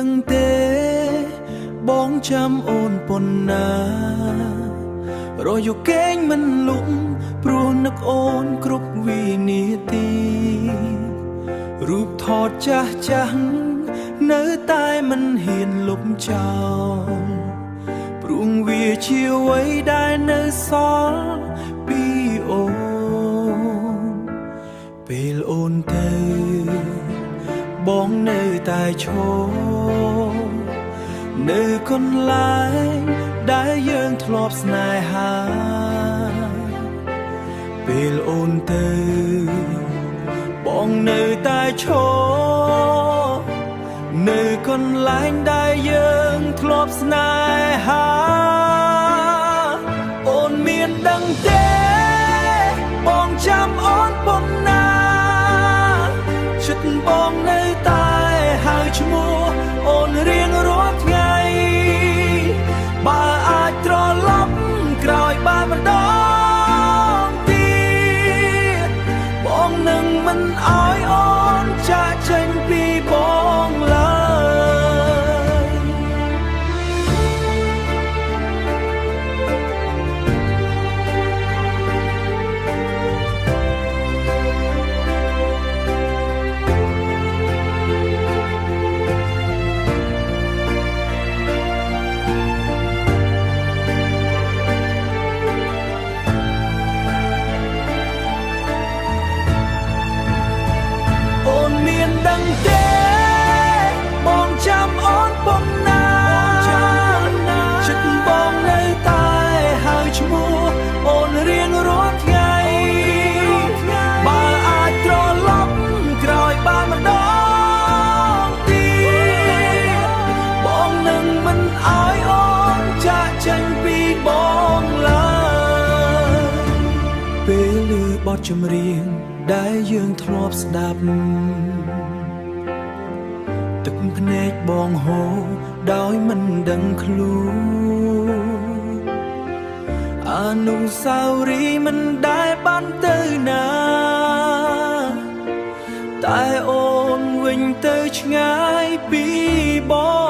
ដឹងទេបងចាំអូនប៉ុណ្ណារយយកេងមិនលុកព្រោះនឹកអូនគ្រប់វិនាទីរូបថតចាស់ចាស់នៅតែមិនហ៊ានលុបចោលព្រោះវាជាអ្វីដែលនៅសល់ពីអូនពេលអូនទៅបងនៅតែឈរនៅកន្លែងដែលយើងធ្លាប់ស្នេហាពេលអូនទៅបងនៅតែឈរនៅកន្លែងដែលយើងធ្លាប់ស្នេហាអូនមានដឹងទេបងចាំអូនប៉ុណ្ណាចិត្តបងនៅតែហៅឈ្មោះអូនរៀងរាល់ថ្ងៃបើអាចត្រឡប់ក្រោយបានម្ដងទៀតបងនឹងមិនអោយអូនចាកចេញពីបងឡើយដឹងទេបងចាំអូនប៉ុណ្ណាចិត្តបងនៅតែហៅឈ្មោះអូនរៀងរាល់ថ្ងៃបើអាចត្រឡប់ក្រោយបានម្ដងទៀតបងនឹងមិនអោយអូនចាកចេញពីបងឡើយពេលឮបទចម្រៀងដែលយើងធ្លាប់ស្ដាប់ទឹកភ្នែកបងហូរដោយមិនដឹងខ្លួនអនុស្សាវរីយ៍មិនដែលបានទៅណាតែអូនវិញទៅឆ្ងាយពីបង